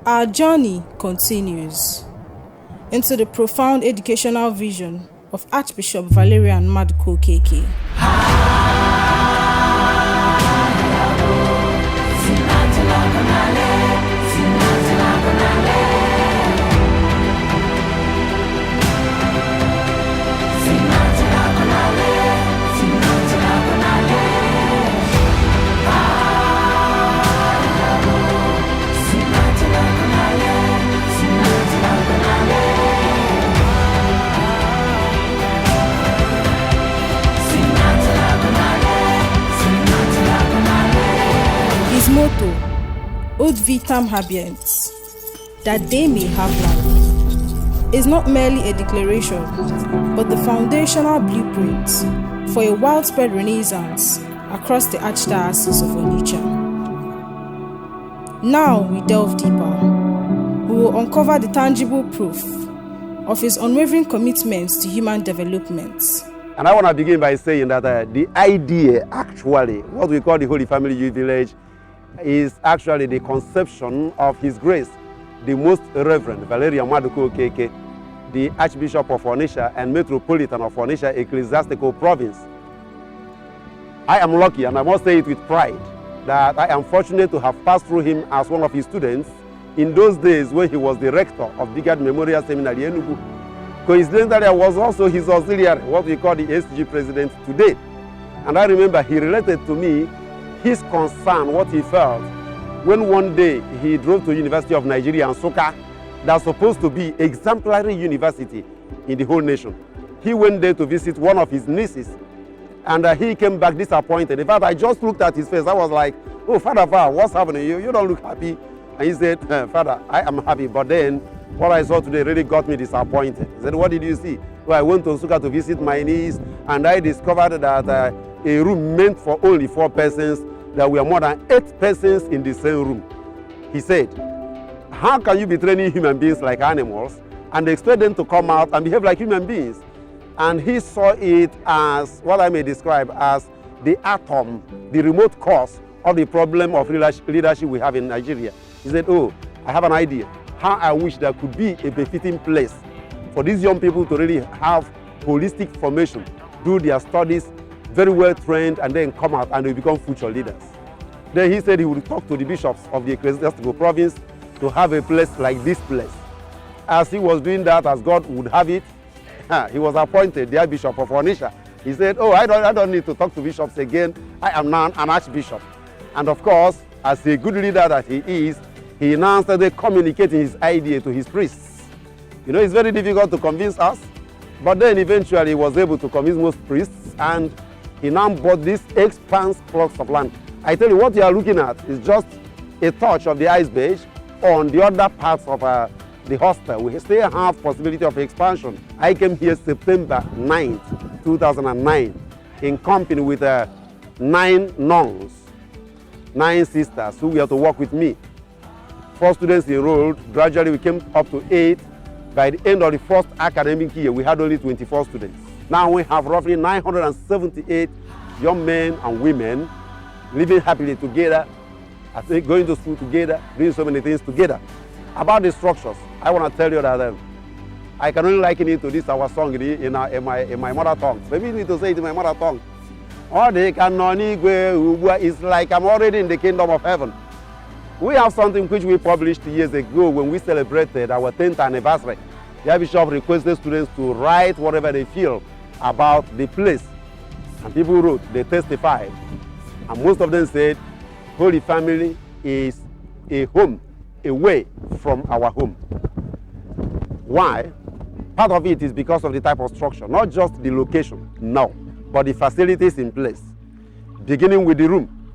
Our journey continues into the profound educational vision of Archbishop Valerian Maduko KK. His motto, Ut vitam habeant, that they may have life, is not merely a declaration, but the foundational blueprint for a widespread renaissance across the Archdiocese of Onitsha. Now we delve deeper. We will uncover the tangible proof of his unwavering commitments to human development. And I want to begin by saying that the idea, actually, what we call the Holy Family Youth Village, is actually the conception of His Grace, the Most Reverend Valerian Maduko KK, the Archbishop of Onitsha and Metropolitan of Onitsha Ecclesiastical Province. I am lucky, and I must say it with pride, that I am fortunate to have passed through him as one of his students in those days when he was the rector of Brigade Memorial Seminary Enugu. Coincidentally, I was also his auxiliary, what we call the SG president today. And I remember he related to me his concern, what he felt, when one day he drove to University of Nigeria, Nsukka, that's supposed to be exemplary university in the whole nation. He went there to visit one of his nieces, and he came back disappointed. In fact, I just looked at his face. I was like, oh, Father Val, what's happening? You don't look happy. And he said, Father, I am happy, but then what I saw today really got me disappointed. He said, what did you see? Well, I went to Nsukka to visit my niece, and I discovered that a room meant for only 4 persons, there were more than 8 persons in the same room. He said, how can you be training human beings like animals and expect them to come out and behave like human beings? And he saw it as what I may describe as the atom, the remote cause of the problem of leadership we have in Nigeria. He said, oh, I have an idea. How I wish there could be a befitting place for these young people to really have holistic formation, do their studies, very well trained, and then come out and they become future leaders. Then he said he would talk to the bishops of the ecclesiastical province to have a place like this place. As he was doing that, as God would have it, he was appointed the Bishop of Onitsha. He said, oh, I don't need to talk to bishops again. I am now an archbishop. And of course, as a good leader that he is, he now started communicating his idea to his priests. You know, it's very difficult to convince us, but then eventually he was able to convince most priests, and he now bought this expanse plots of land. I tell you, what you are looking at is just a touch of the iceberg on the other parts of the hostel. We still have possibility of expansion. I came here September 9th, 2009, in company with 9 nuns, 9 sisters who were to work with me. 4 students enrolled. Gradually, we came up to 8. By the end of the first academic year, we had only 24 students. Now we have roughly 978 young men and women living happily together, I think going to school together, doing so many things together. About the structures, I want to tell you that I can only liken it to this our song in my mother tongue. Maybe you need to say it in my mother tongue. It's like I'm already in the kingdom of heaven. We have something which we published years ago when we celebrated our 10th anniversary. The Bishop requested students to write whatever they feel about the place. And people wrote, they testified. And most of them said, Holy Family is a home away from our home. Why? Part of it is because of the type of structure, not just the location, no, but the facilities in place. Beginning with the room,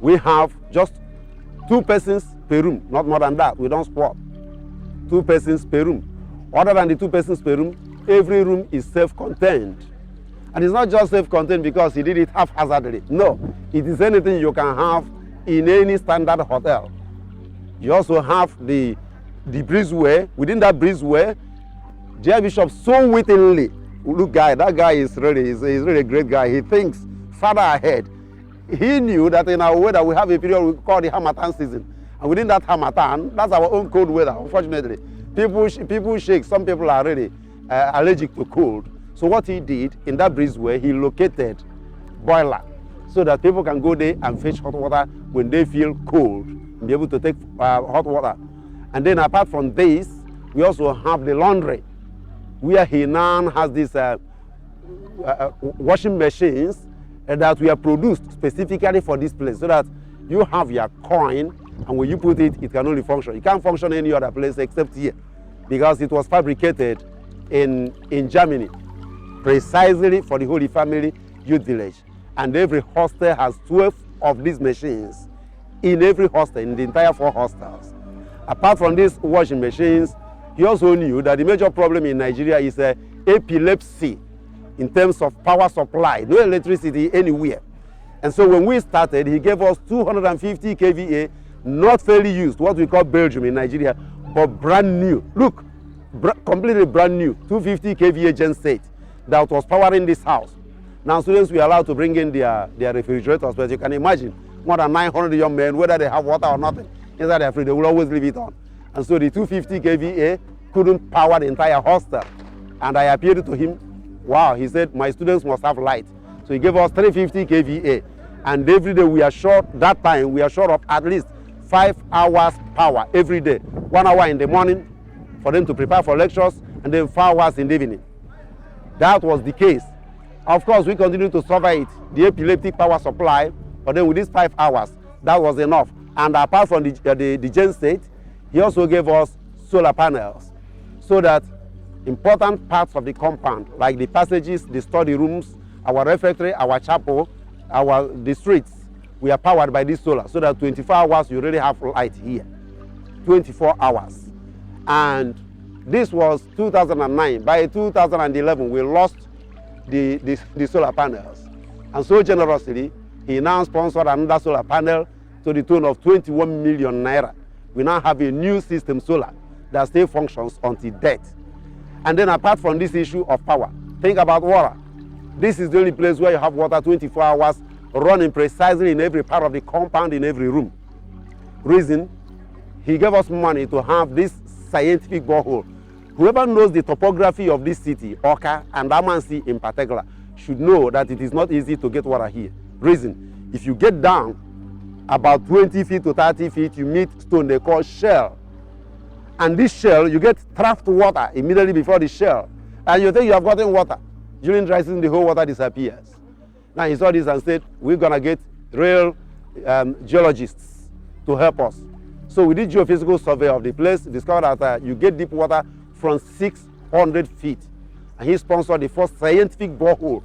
we have just 2 persons per room, not more than that. We don't squat. 2 persons per room. Other than the 2 persons per room, every room is self-contained. And it's not just self-contained because he did it haphazardly. No, it is anything you can have in any standard hotel. You also have the breezeway. Within that breezeway, the Bishop so wittingly, look, that guy is really a great guy. He thinks farther ahead. He knew that in our weather we have a period we call the Harmattan season. And within that harmattan, that's our own cold weather, unfortunately. People shake. Some people are really allergic to cold. So what he did, in that breezeway, he located boiler so that people can go there and fetch hot water when they feel cold and be able to take hot water. And then apart from this, we also have the laundry, where he now has these washing machines that we have produced specifically for this place, so that you have your coin, and when you put it, it can only function. It can't function any other place except here, because it was fabricated in Germany, precisely for the Holy Family Youth Village. And every hostel has 12 of these machines in every hostel, in the entire 4 hostels. Apart from these washing machines, he also knew that the major problem in Nigeria is epilepsy in terms of power supply, no electricity anywhere. And so when we started, he gave us 250 kVA, not fairly used, what we call Belgium in Nigeria, but brand new. Look, completely brand new, 250 kVA genset that was powering this house. Now students were allowed to bring in their refrigerators, but you can imagine more than 900 young men, whether they have water or nothing, inside their fridge, they will always leave it on. And so the 250 kVA couldn't power the entire hostel. And I appealed to him. Wow, he said, my students must have light. So he gave us 350 kVA. And every day we are short, that time we are short of at least 5 hours power every day. 1 hour in the morning for them to prepare for lectures, and then 4 hours in the evening. That was the case. Of course, we continued to suffer it, the epileptic power supply, but then with these 5 hours, that was enough. And apart from the genset, he also gave us solar panels, so that important parts of the compound, like the passages, the study rooms, our refectory, our chapel, the streets, we are powered by this solar, so that 24 hours you really have light here. 24 hours. And this was 2009. By 2011, we lost the solar panels. And so generously, he now sponsored another solar panel to the tune of 21 million naira. We now have a new system solar that still functions until death. And then apart from this issue of power, think about water. This is the only place where you have water 24 hours running precisely in every part of the compound, in every room. Reason, he gave us money to have this scientific borehole. Whoever knows the topography of this city, Oka and Amansi in particular, should know that it is not easy to get water here. Reason, if you get down about 20 feet to 30 feet, you meet stone they call shell. And this shell, you get trapped water immediately before the shell. And you think you have gotten water. During dry season, the whole water disappears. Now he saw this and said, we're going to get real geologists to help us. So we did geophysical survey of the place, discovered that you get deep water from 600 feet. And he sponsored the first scientific borehole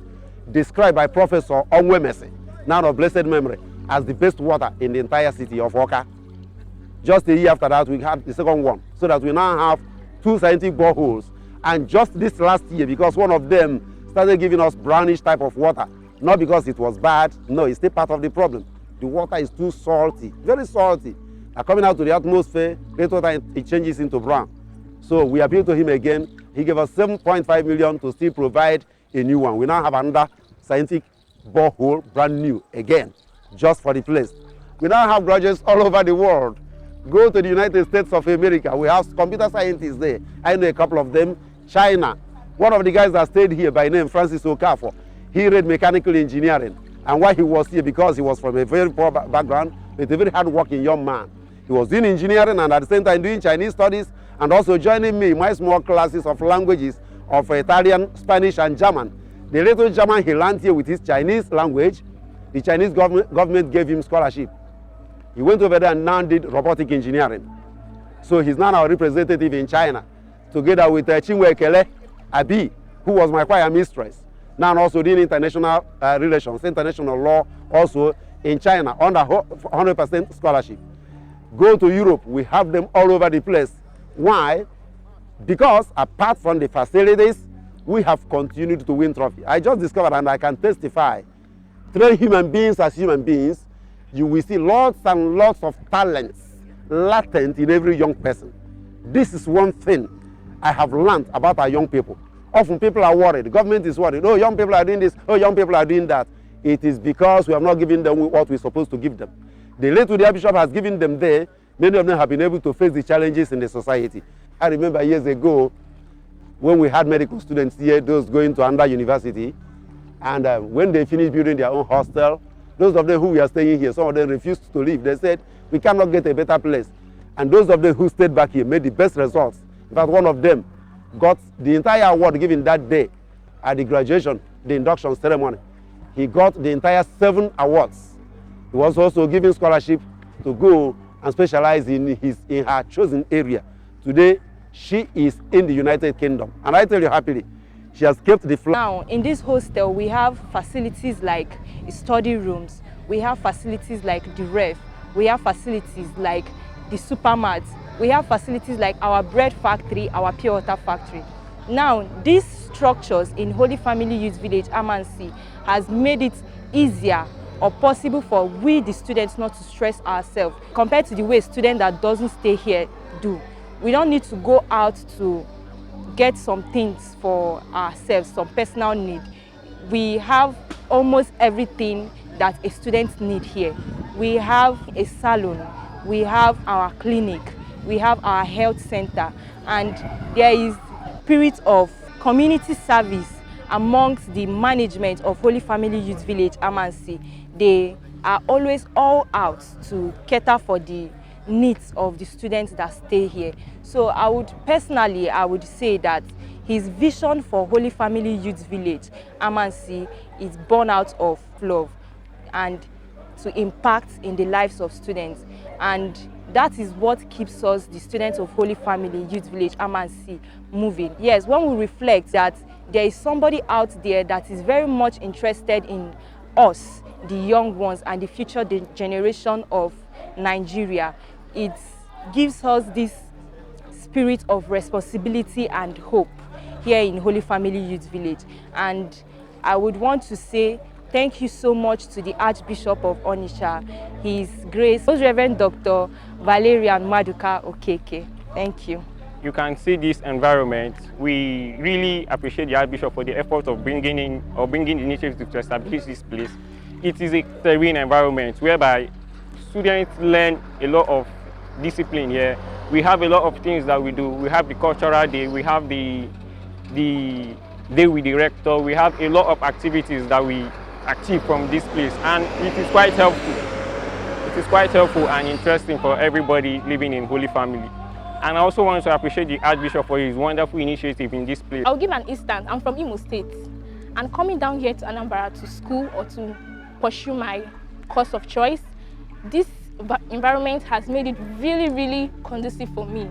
described by Professor Onwemese, now of blessed memory, as the best water in the entire city of Oka. Just a year after that, we had the second one, so that we now have 2 scientific boreholes. And just this last year, because one of them started giving us brownish type of water, not because it was bad, no, it's still part of the problem. The water is too salty, very salty. Coming out to the atmosphere, later it changes into brown. So we appealed to him again. He gave us 7.5 million to still provide a new one. We now have another scientific borehole, brand new, again, just for the place. We now have graduates all over the world. Go to the United States of America. We have computer scientists there. I know a couple of them. China. One of the guys that stayed here by name, Francis Okafor, he read mechanical engineering. And why he was here, because he was from a very poor background, but a very hard-working young man. He was doing engineering and at the same time doing Chinese studies, and also joining me in my small classes of languages of Italian, Spanish, and German. The little German he learned here with his Chinese language, the Chinese government gave him scholarship. He went over there and now did robotic engineering. So he's now our representative in China, together with Chinwe Kele Abi, who was my choir mistress. Now also doing international relations, international law, also in China, under 100% scholarship. Go to Europe, we have them all over the place. Why? Because apart from the facilities, we have continued to win trophies. I just discovered, and I can testify, train human beings as human beings, you will see lots and lots of talents latent in every young person. This is one thing I have learned about our young people. Often people are worried. The government is worried. Oh, young people are doing this. Oh, young people are doing that. It is because we have not given them what we're supposed to give them. The late Bishop has given them there Many of them have been able to face the challenges in the society. I remember years ago when we had medical students here, those going to under university, and when they finished building their own hostel, those of them who were staying here, some of them refused to leave. They said, we cannot get a better place. And those of them who stayed back here made the best results. In fact, one of them got the entire award given that day at the graduation, the induction ceremony. He got the entire 7 awards. He was also given scholarship to go and specialize in her chosen area. Today, she is in the United Kingdom. And I tell you happily, she has kept the flag. Now, in this hostel, we have facilities like study rooms. We have facilities like the ref. We have facilities like the supermarts. We have facilities like our bread factory, our pure water factory. Now, these structures in Holy Family Youth Village, Amansi, has made it easier or possible for we, the students, not to stress ourselves compared to the way a student that doesn't stay here do. We don't need to go out to get some things for ourselves, some personal need. We have almost everything that a student needs here. We have a salon, we have our clinic, we have our health center, and there is spirit of community service amongst the management of Holy Family Youth Village, Amansi. They are always all out to cater for the needs of the students that stay here. So I would say that his vision for Holy Family Youth Village, Amansi, is born out of love and to impact in the lives of students. And that is what keeps us, the students of Holy Family Youth Village, Amansi, moving. Yes, when we reflect that there is somebody out there that is very much interested in us, the young ones, and the future generation of Nigeria, it gives us this spirit of responsibility and hope here in Holy Family Youth Village. And I would want to say thank you so much to the Archbishop of Onitsha, His Grace, Most Reverend Dr. Valerian Maduka Okeke. Thank you. You can see this environment. We really appreciate the Archbishop for the effort of bringing initiatives to establish this place. It is a serene environment whereby students learn a lot of discipline here. We have a lot of things that we do. We have the cultural day, we have the day with the rector, we have a lot of activities that we achieve from this place, and it is quite helpful. It is quite helpful and interesting for everybody living in Holy Family. And I also want to appreciate the Archbishop for his wonderful initiative in this place. I'll give an instance. I'm from Imo State, and coming down here to Anambra to school or to pursue my course of choice, this environment has made it really, really conducive for me.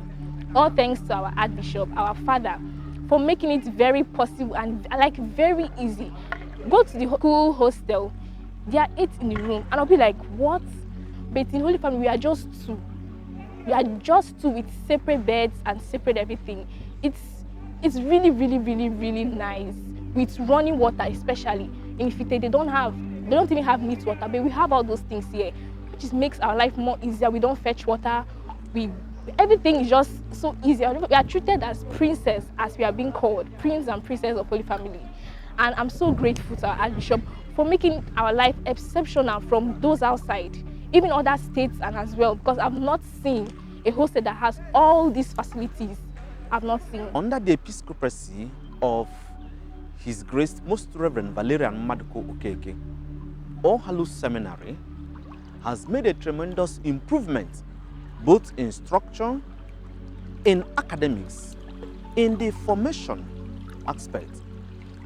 All thanks to our Archbishop, our father, for making it very possible and like very easy. Go to the school hostel, there are 8 in the room, and I'll be like, what? But in Holy Family, we are just 2. We are just 2 with separate beds and separate everything. It's really, really, really, really nice. With running water especially. In Ifite, they don't even have neat water, but we have all those things here, which just makes our life more easier. We don't fetch water. Everything is just so easy. We are treated as princess, as we are being called, prince and princess of Holy Family. And I'm so grateful to our Archbishop for making our life exceptional from those outside, even other states and as well, because I've not seen a hostel that has all these facilities. I've not seen. Under the episcopacy of His Grace Most Reverend Valerian Maduka Okeke, All Hallows Seminary has made a tremendous improvement both in structure, in academics, in the formation aspect.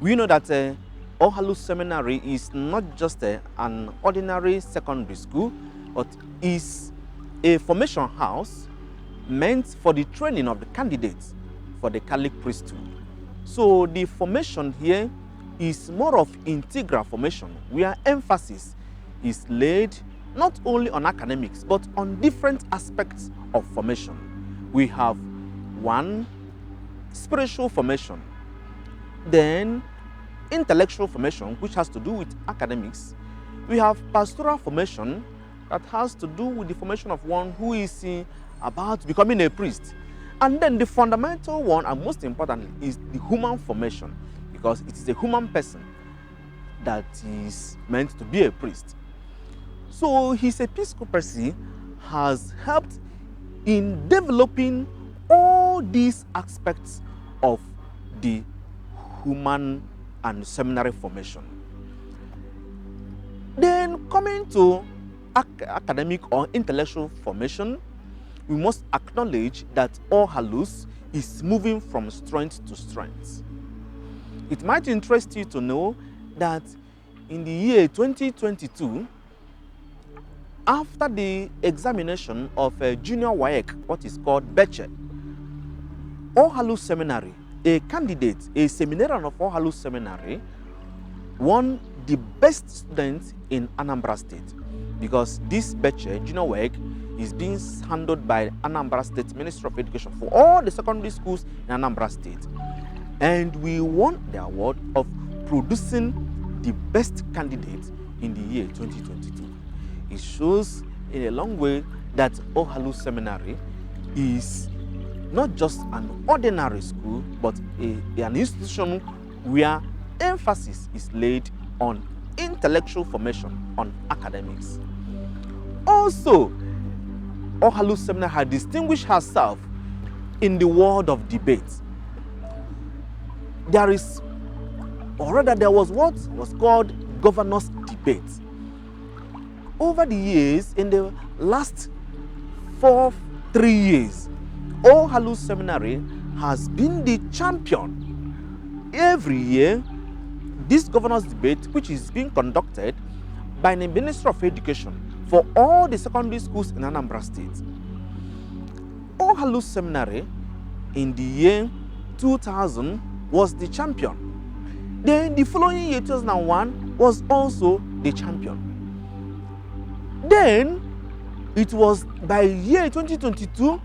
We know that All Hallows Seminary is not just an ordinary secondary school, but is a formation house meant for the training of the candidates for the Catholic priesthood. So the formation here is more of integral formation, where emphasis is laid not only on academics, but on different aspects of formation. We have 1, spiritual formation, then intellectual formation, which has to do with academics. We have pastoral formation that has to do with the formation of one who is about becoming a priest. And then the fundamental one, and most importantly, is the human formation, because it is a human person that is meant to be a priest. So his episcopacy has helped in developing all these aspects of the human and seminary formation. Then coming to academic or intellectual formation, we must acknowledge that All Hallows is moving from strength to strength. It might interest you to know that in the year 2022, after the examination of a junior WAEC, what is called Beche, All Hallows Seminary, a candidate, a seminarian of All Hallows Seminary, won the best student in Anambra State, because this Beche junior WAEC is being handled by Anambra State Ministry of Education for all the secondary schools in Anambra State. And we won the award of producing the best candidate in the year 2022. It shows in a long way that All Hallows Seminary is not just an ordinary school, but an institution where emphasis is laid on intellectual formation, on academics. Also, All Hallows Seminary has distinguished herself in the world of debate. There was what was called governor's debate. Over the years, in the last 3 years, All Hallows Seminary has been the champion. Every year, this governor's debate, which is being conducted by the Ministry of Education for all the secondary schools in Anambra State. All Hallows Seminary in the year 2000 was the champion. Then the following year, 2001, was also the champion. Then it was by year 2022,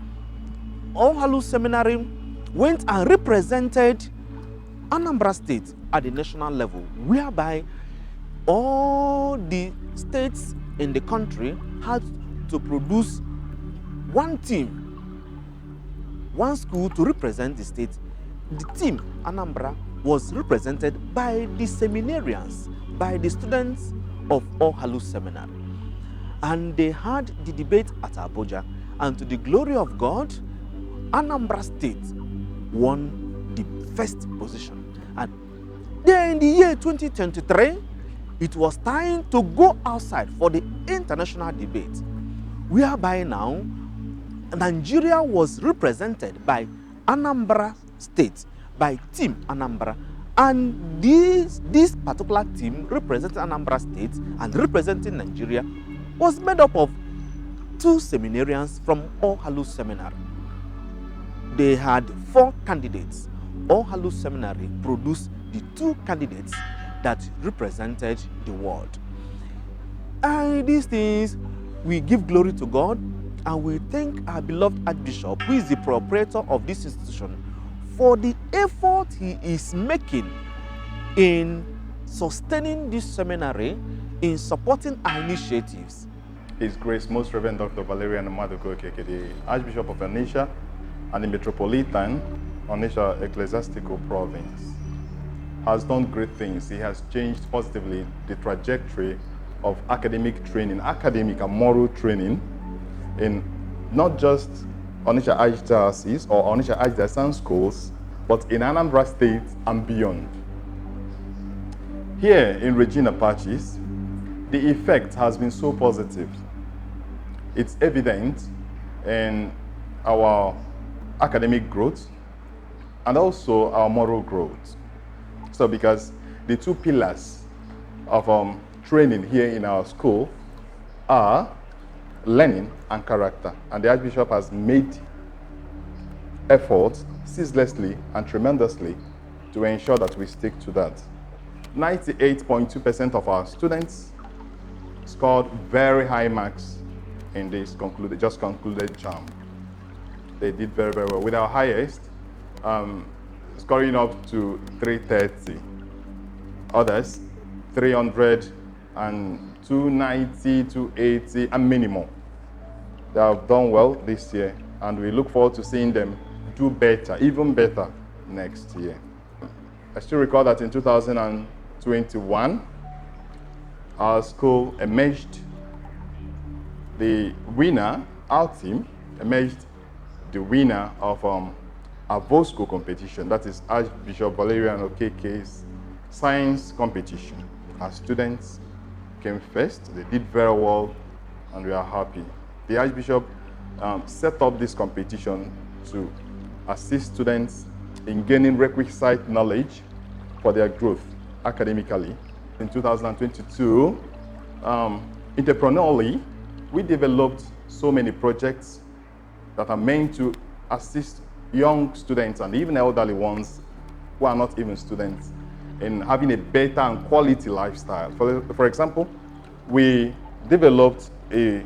All Hallows Seminary went and represented Anambra State at the national level, whereby all the states in the country had to produce one team, one school to represent the state. The team, Anambra, was represented by the seminarians, by the students of All Hallows Seminary. And they had the debate at Abuja, and to the glory of God, Anambra State won the first position. And then in the year 2023, it was time to go outside for the international debate, whereby now Nigeria was represented by Anambra State, by Team Anambra, and this particular team representing Anambra State and representing Nigeria was made up of 2 seminarians from All Hallows Seminary. They had 4 candidates. All Hallows Seminary produced the 2 candidates that represented the world. And these things, we give glory to God, and we thank our beloved Archbishop, who is the proprietor of this institution, for the effort he is making in sustaining this seminary, in supporting our initiatives. His Grace Most Reverend Dr. Valerian Maduko Okeke, the Archbishop of Onitsha and the Metropolitan Onitsha Ecclesiastical Province, has done great things. He has changed positively the trajectory of academic training, academic and moral training in not just Onitsha Archdiocese or Onitsha Archdiocese schools, but in Anambra State and beyond. Here in Regina Pacis, the effect has been so positive. It's evident in our academic growth and also our moral growth. So because the 2 pillars of training here in our school are learning and character. And the Archbishop has made efforts ceaselessly and tremendously to ensure that we stick to that. 98.2% of our students scored very high marks in this just concluded JAM. They did very, very well, with our highest scoring up to 330. Others, 300 and 290, 280, and many more. They have done well this year, and we look forward to seeing them do better, even better next year. I still recall that in 2021, our school emerged, the winner, our team, emerged the winner of a Bosco competition, that is Archbishop Valerian Okeke's science competition. Our students came first, they did very well, and we are happy. The Archbishop set up this competition to assist students in gaining requisite knowledge for their growth academically. In 2022, entrepreneurially, we developed so many projects that are meant to assist young students and even elderly ones who are not even students in having a better and quality lifestyle. For example, we developed a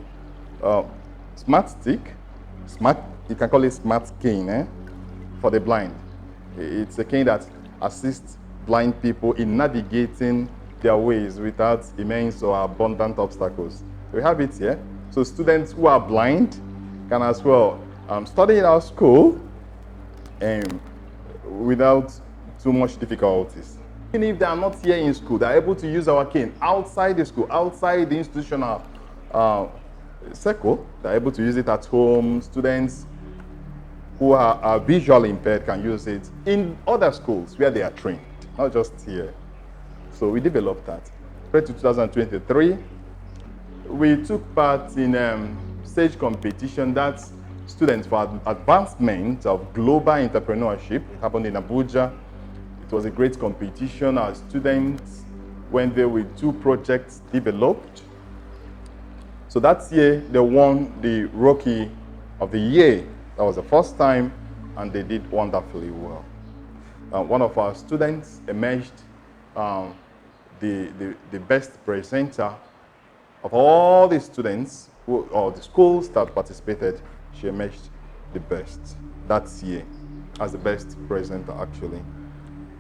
smart stick, you can call it smart cane, for the blind. It's a cane that assists blind people in navigating their ways without immense or abundant obstacles. We have it here. So students who are blind can as well study in our school without too much difficulties. Even if they are not here in school, they are able to use our cane outside the school, outside the institutional circle. They are able to use it at home. Students who are visually impaired can use it in other schools where they are trained, not just here. So we developed that. Prior to 2023, we took part in stage competition that's students for advancement of global entrepreneurship. It happened in Abuja. It was a great competition. Our students went there with 2 projects developed. So that year, they won the Rookie of the Year. That was the first time, and they did wonderfully well. One of our students emerged the best presenter of all the students or the schools that participated. She emerged the best that year as the best presenter, actually.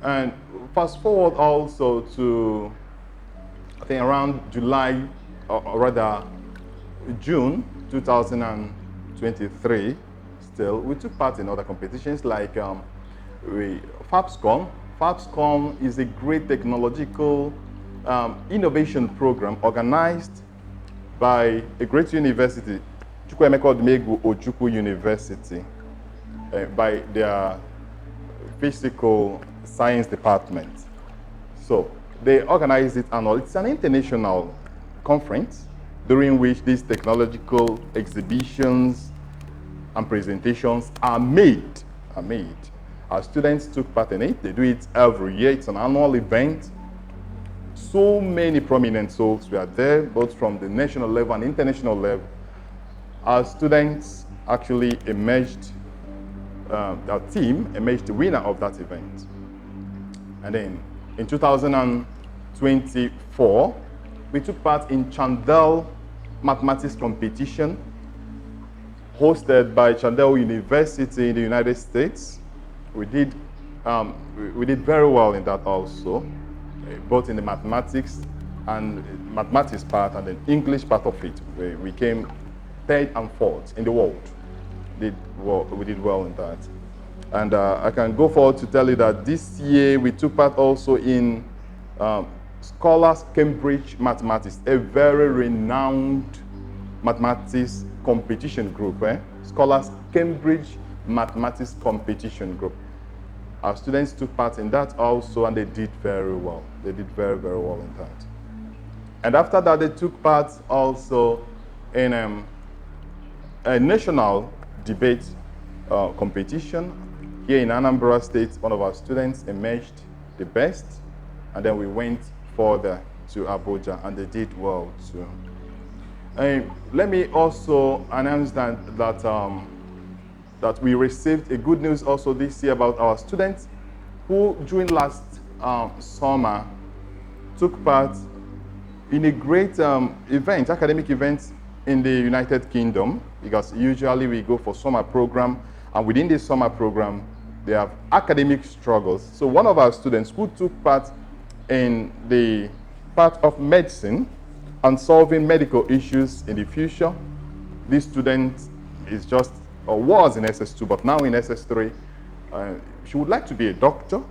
And fast forward also to, I think, around July, or rather June 2023, still, we took part in other competitions like FAPSCOM. FAPSCOM is a great technological innovation program organized by a great university, Chukwuemeka Odumegwu Ojukwu University, by their physical science department. So they organize it annually. It's an international conference during which these technological exhibitions and presentations are made. Our students took part in it. They do it every year. It's an annual event. So many prominent souls were there, both from the national level and international level. Our students actually emerged, our team emerged the winner of that event. And then in 2024, we took part in Chandel mathematics competition hosted by Chandel University in the United States. We did very well in that also, both in the mathematics part and the English part of it. We came 3rd and 4th in the world. We did well in that. And I can go forward to tell you that this year we took part also in Scholars Cambridge Mathematics, a very renowned mathematics competition group. Scholars Cambridge Mathematics competition group. Our students took part in that also, and they did very well. They did very, very well in that. And after that, they took part also in a national debate competition. Here in Anambra State, one of our students emerged the best, and then we went further to Abuja, and they did well too. Let me also announce that we received a good news also this year about our students who, during last summer, took part in a great event, academic event in the United Kingdom, because usually we go for summer program, and within this summer program, they have academic struggles. So one of our students who took part in the part of medicine and solving medical issues in the future, this student is just, or was in SS2, but now in SS3. She would like to be a doctor,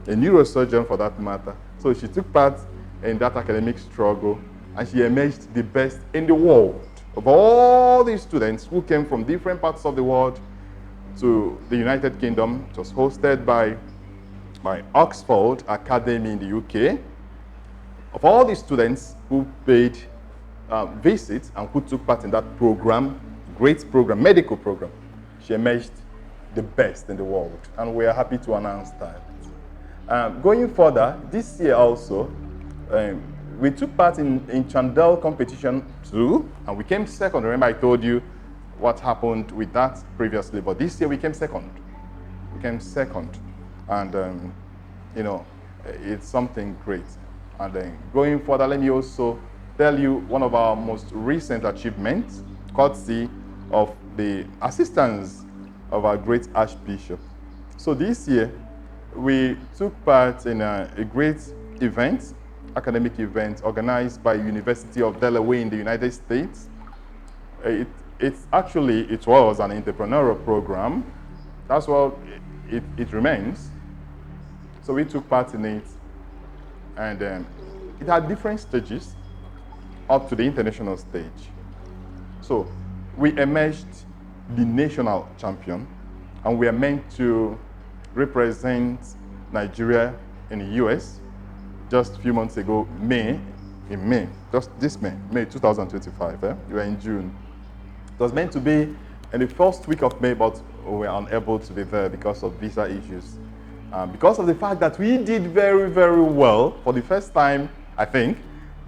a neurosurgeon for that matter. So she took part in that academic struggle, and she emerged the best in the world. Of all these students who came from different parts of the world, to the United Kingdom. It was hosted by Oxford Academy in the UK. Of all the students who paid visits and who took part in that program, great program, medical program, she emerged the best in the world, and we are happy to announce that. Going further, this year also, we took part in Chandel competition too, and we came second. Remember I told you what happened with that previously, but this year we came second. We came second, and you know, it's something great. And then going further, let me also tell you one of our most recent achievements, courtesy of the assistance of our great Archbishop. So this year, we took part in a great event, academic event, organized by University of Delaware in the United States. It was an entrepreneurial program. That's what it remains. So we took part in it, and it had different stages up to the international stage. So we emerged the national champion, and we are meant to represent Nigeria in the US just a few months ago, May 2025. We were in June. It was meant to be in the first week of May, but we were unable to be there because of visa issues. Because of the fact that we did very, very well, for the first time, I think,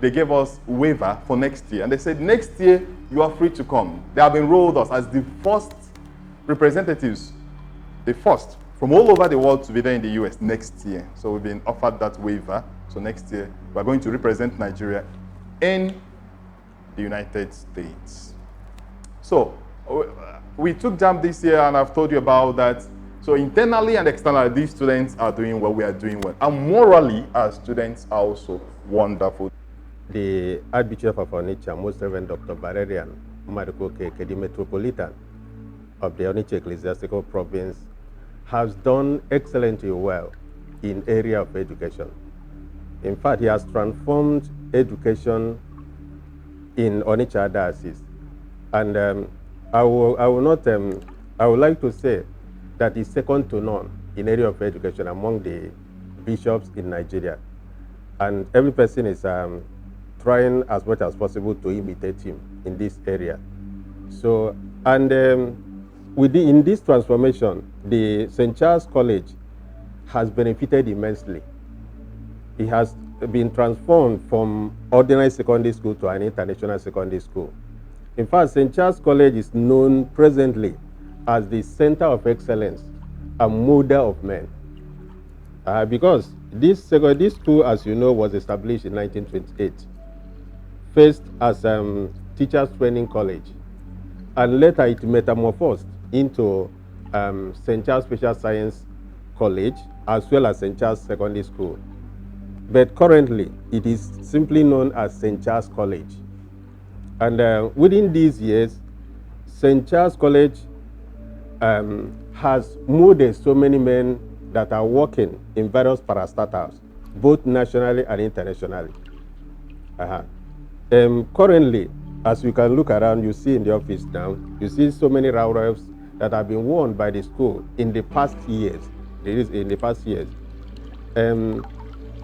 they gave us waiver for next year. And they said, next year, you are free to come. They have enrolled us as the first representatives, the first from all over the world to be there in the US next year. So we've been offered that waiver. So next year, we're going to represent Nigeria in the United States. So we took JAMB this year, and I've told you about that. So internally and externally, these students are doing well, we are doing well. And morally, our students are also wonderful. The Archbishop of Onitsha, Most Reverend Dr. Valerian Madiko Okeke, the Metropolitan of the Onitsha Ecclesiastical Province, has done excellently well in area of education. In fact, he has transformed education in Onitsha Diocese. And I would like to say that is second to none in area of education among the bishops in Nigeria. And every person is trying as much as possible to imitate him in this area. So, and in this transformation, the St. Charles College has benefited immensely. It has been transformed from ordinary secondary school to an international secondary school. In fact, St. Charles College is known presently as the center of excellence and model of men. Because this school, as you know, was established in 1928. First as Teachers Training College, and later it metamorphosed into St. Charles Special Science College, as well as St. Charles Secondary School. But currently, it is simply known as St. Charles College. And within these years, St. Charles College has molded so many men that are working in various parastatals, both nationally and internationally. Currently, as you can look around, you see in the office now, you see so many laurels that have been won by the school in the past years.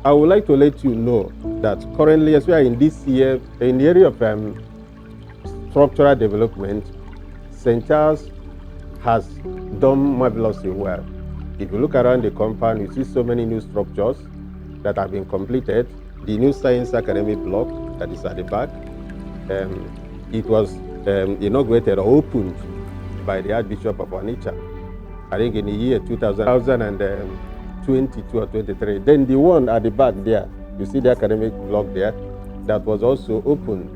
I would like to let you know that currently, as we are in this year, in the area of structural development, St. Charles has done marvelously well. If you look around the compound, you see so many new structures that have been completed. The new Science Academy block that is at the back, it was inaugurated or opened by the Archbishop of Onitsha, I think in the year 2022 or 23. Then the one at the back there, you see the academic block there, that was also opened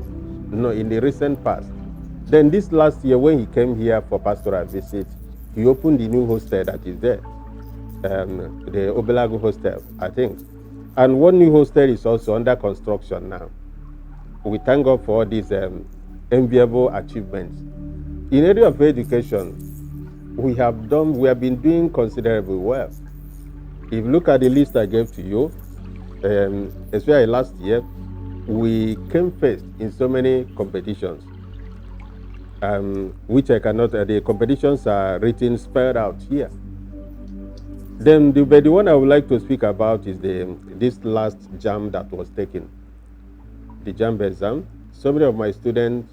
in the recent past. Then this last year, when he came here for pastoral visit, he opened the new hostel that is there, the Obelago hostel, I think. And one new hostel is also under construction now. We thank God for all these enviable achievements. In area of education, we have been doing considerably well. If you look at the list I gave to you, especially last year, we came first in so many competitions. which I cannot, the competitions are written, spelled out here. Then the one I would like to speak about is this last JAM that was taken, the JAM exam. So many of my students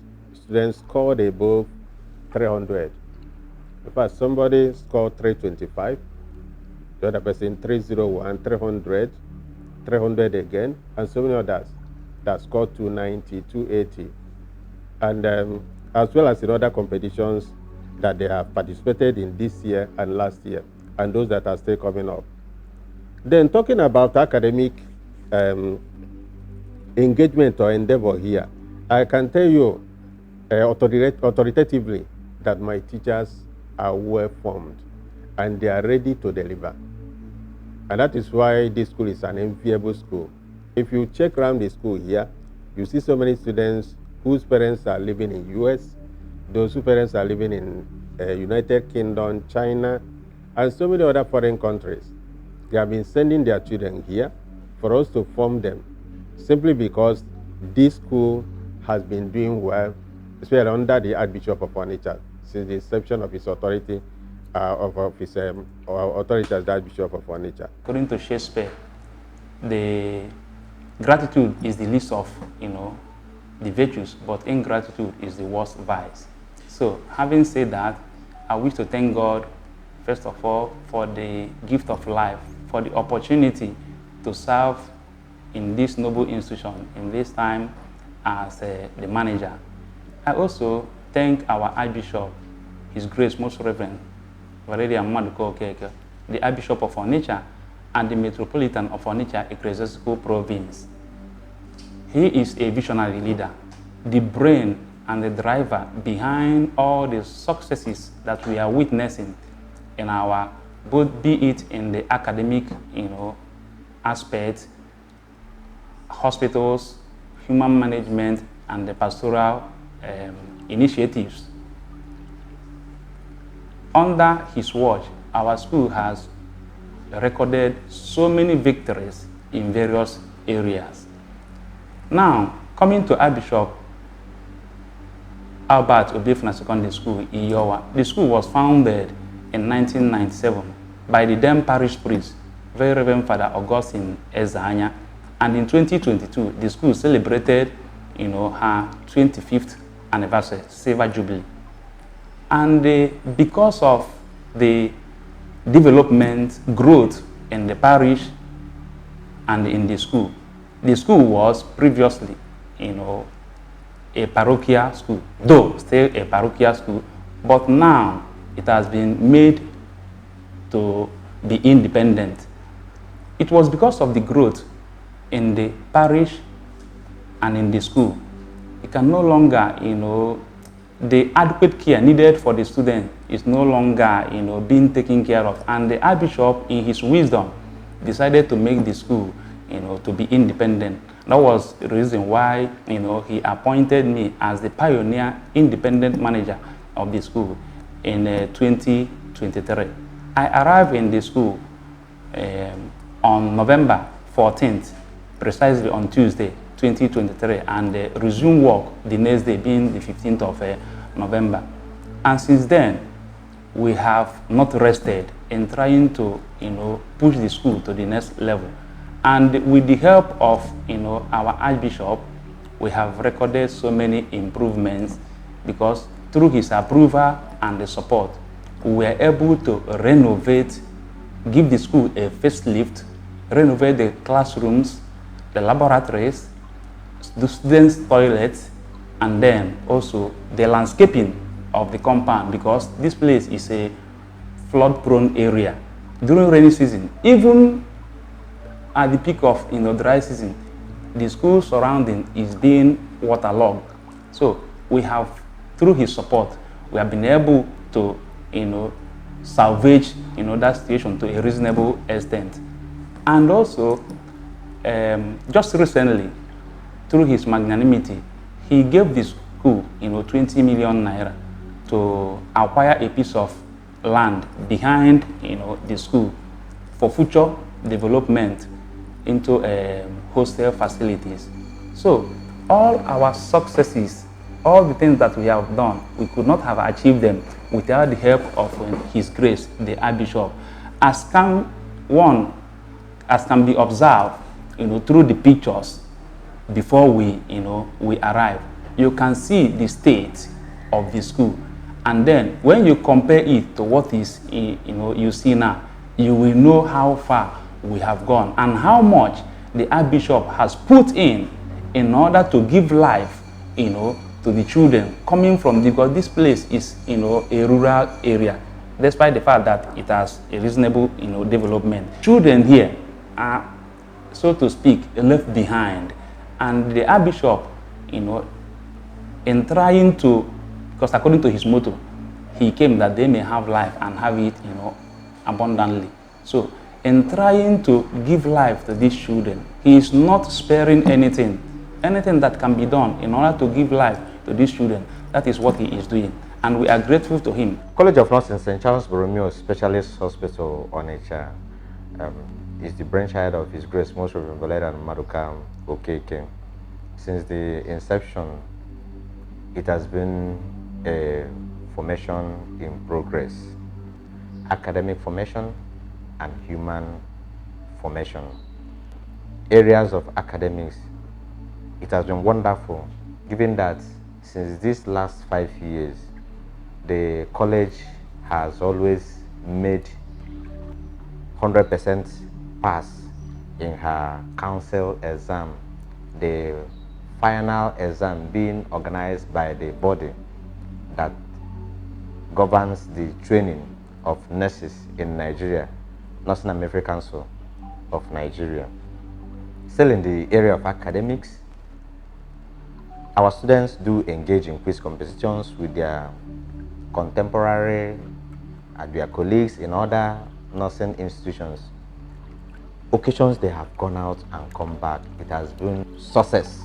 scored above 300. In fact, somebody scored 325, the other person 301, 300, 300 again, and so many others that scored 290, 280. And as well as in other competitions that they have participated in this year and last year, and those that are still coming up. Then talking about academic engagement or endeavor here, I can tell you authoritatively that my teachers are well formed and they are ready to deliver. And that is why this school is an enviable school. If you check around the school here, you see so many students whose parents are living in US, those whose parents are living in United Kingdom, China, and so many other foreign countries. They have been sending their children here for us to form them, simply because this school has been doing well, especially under the Archbishop of Onitsha, since the inception of his authority, of his authority as the Archbishop of Onitsha. According to Shakespeare, the gratitude is the least of, the virtues, but ingratitude is the worst vice. So, having said that, I wish to thank God, first of all, for the gift of life, for the opportunity to serve in this noble institution in this time as the manager. I also thank our Archbishop, His Grace Most Reverend Valerian Maduko Okeke, the Archbishop of Onitsha and the Metropolitan of Onitsha Ecclesiastical Province. He is a visionary leader, the brain and the driver behind all the successes that we are witnessing in our, both be it in the academic, aspect, hospitals, human management, and the pastoral initiatives. Under his watch, our school has recorded so many victories in various areas. Now, coming to Archbishop Albert Obiefuna Secondary School, Iyowa, the school was founded in 1997 by the then parish priest, Very Reverend Father Augustine Ezanya, and in 2022, the school celebrated, her 25th anniversary, Silver Jubilee. And because of the development, growth in the parish and in the school was previously, a parochial school, though still a parochial school, but now it has been made to be independent. It was because of the growth in the parish and in the school. It can no longer, the adequate care needed for the student is no longer, being taken care of. And the Archbishop, in his wisdom, decided to make the school, to be independent. That was the reason why, he appointed me as the pioneer independent manager of the school in 2023. I arrived in the school on November 14th, precisely on Tuesday, 2023, and resumed work the next day, being the 15th of November. And since then, we have not rested in trying to, push the school to the next level. And with the help of, our Archbishop, we have recorded so many improvements because through his approval and the support, we were able to renovate, give the school a facelift, renovate the classrooms, the laboratories, the students' toilets, and then also the landscaping of the compound, because this place is a flood-prone area. During rainy season, even at the peak of dry season, the school surrounding is being waterlogged. So we have, through his support, we have been able to salvage that situation to a reasonable extent. And also, just recently, through his magnanimity, he gave the school 20 million naira to acquire a piece of land behind the school for future development into hostel facilities. So all our successes all the things that we have done, we could not have achieved them without the help of His Grace, the Archbishop. As can be observed, through the pictures before we arrive, you can see the state of the school, and then when you compare it to what is you see now, you will know how far we have gone and how much the Archbishop has put in order to give life to the children coming from, because this place is a rural area, despite the fact that it has a reasonable development. Children here are, so to speak, left behind, and the Archbishop in trying to, because according to his motto, he came that they may have life and have it abundantly. So in trying to give life to these children, he is not sparing anything that can be done in order to give life to these children. That is what he is doing, and we are grateful to him. College of Nursing St. Charles Borromeo Specialist Hospital, Onitsha, is the brainchild of His Grace Most Reverend Valerian Maduka Okeke. Since the inception, it has been a formation in progress, academic formation and human formation. Areas of academics, it has been wonderful, given that since these last 5 years, the college has always made 100% pass in her council exam, the final exam being organized by the body that governs the training of nurses in Nigeria, Nursing and Midwifery Council of Nigeria. Still in the area of academics, our students do engage in quiz competitions with their contemporary and their colleagues in other nursing institutions. Occasions they have gone out and come back, it has been success,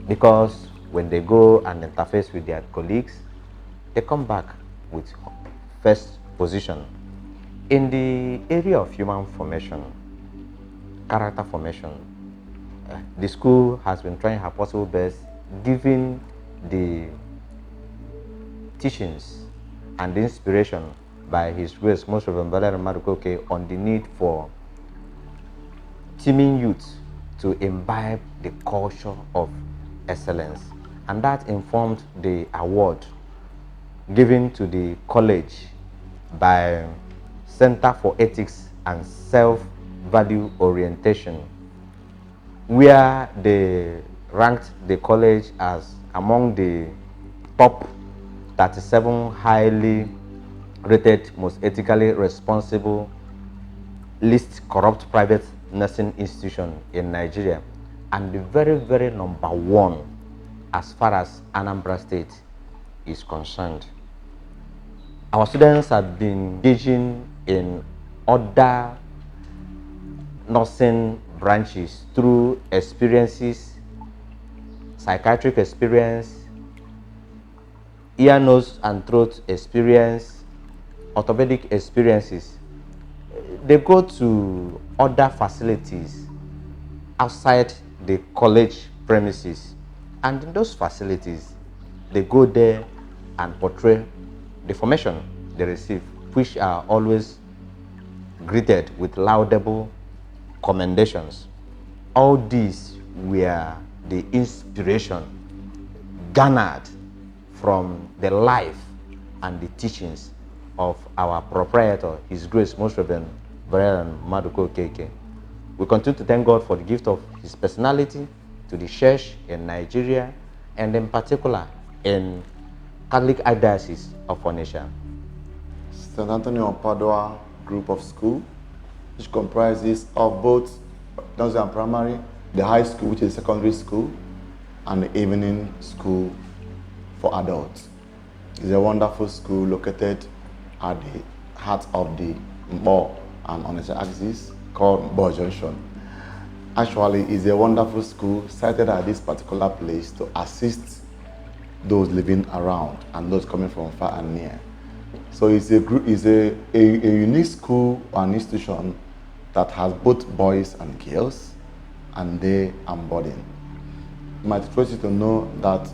because when they go and interface with their colleagues, they come back with first position. In the area of human formation, character formation, the school has been trying her possible best, giving the teachings and the inspiration by His Grace Most Reverend Valerian Maduka Okeke on the need for teaming youth to imbibe the culture of excellence, and that informed the award given to the college by Center for Ethics and Self-Value Orientation, where they ranked the college as among the top 37 highly rated, most ethically responsible, least corrupt private nursing institution in Nigeria, and the very, very number one as far as Anambra State is concerned. Our students have been engaging in other nursing branches through experiences, psychiatric experience, ear, nose, and throat experience, orthopedic experiences. They go to other facilities outside the college premises, and in those facilities, they go there and portray the formation they receive, which are always greeted with laudable commendations. All these were the inspiration garnered from the life and the teachings of our proprietor, His Grace Most Reverend Valerian Maduka Okeke. We continue to thank God for the gift of his personality to the church in Nigeria, and in particular in Catholic Archdiocese of Onitsha. St. Anthony of Padua group of school, which comprises of both nursery and primary, the high school, which is secondary school, and the evening school for adults. It's a wonderful school located at the heart of the Mbo and Onitsha axis called Mbo Junction. Actually, it's a wonderful school sited at this particular place to assist those living around and those coming from far and near. So it's a unique school or institution that has both boys and girls, and day and boarding. You might trust you to know that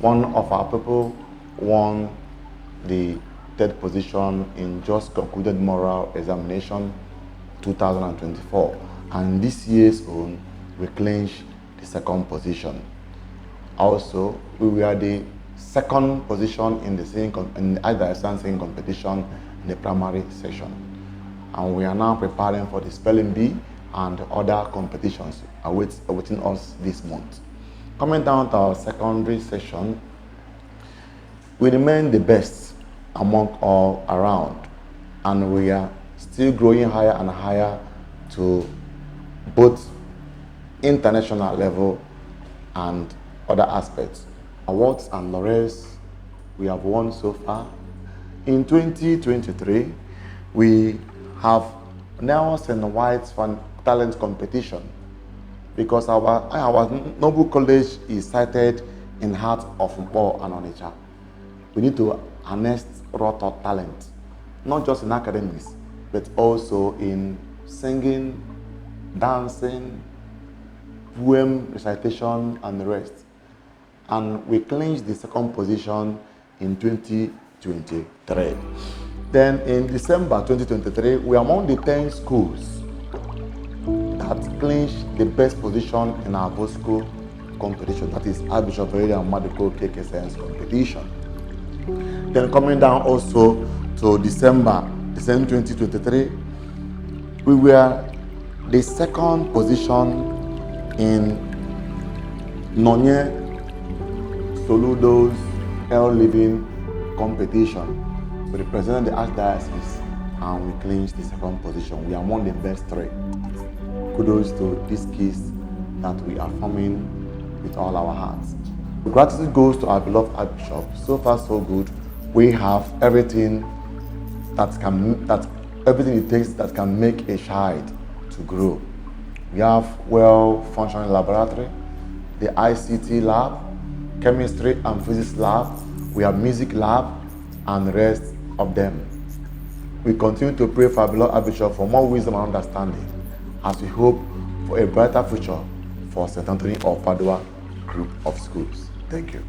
One of our people won the third position in just concluded moral examination 2024, and this year's own we clinched the second position. Also, we were the second position in the Archdiocese singing competition in the primary session, and we are now preparing for the spelling bee and other competitions awaiting us this month. Coming down to our secondary session, we remain the best among all around, and we are still growing higher and higher to both international level and other aspects. Awards and laurels we have won so far. In 2023, we have Nelson White's talent competition, because our Noble College is sited in the heart of Mpo and Onitsha. We need to harness raw talent, not just in academics, but also in singing, dancing, poem recitation, and the rest. And we clinched the second position in 2023. Then in December 2023, we are among the 10 schools that clinched the best position in our both school competition, that is Archbishop Valerian Madiko KK Science competition. Then coming down also to December 2023, we were the second position in Nonye Soludo's Hell Living competition. We represented the Archdiocese and we clinched the second position. We are among the best three. Kudos to these kids that we are forming with all our hearts. Gratitude goes to our beloved Archbishop. So far, so good. We have everything everything it takes that can make a child to grow. We have well-functioning laboratory, the ICT lab, chemistry and physics lab, we have music lab, and the rest of them. We continue to pray for our beloved Archbishop for more wisdom and understanding as we hope for a brighter future for St. Anthony of Padua group of schools. Thank you.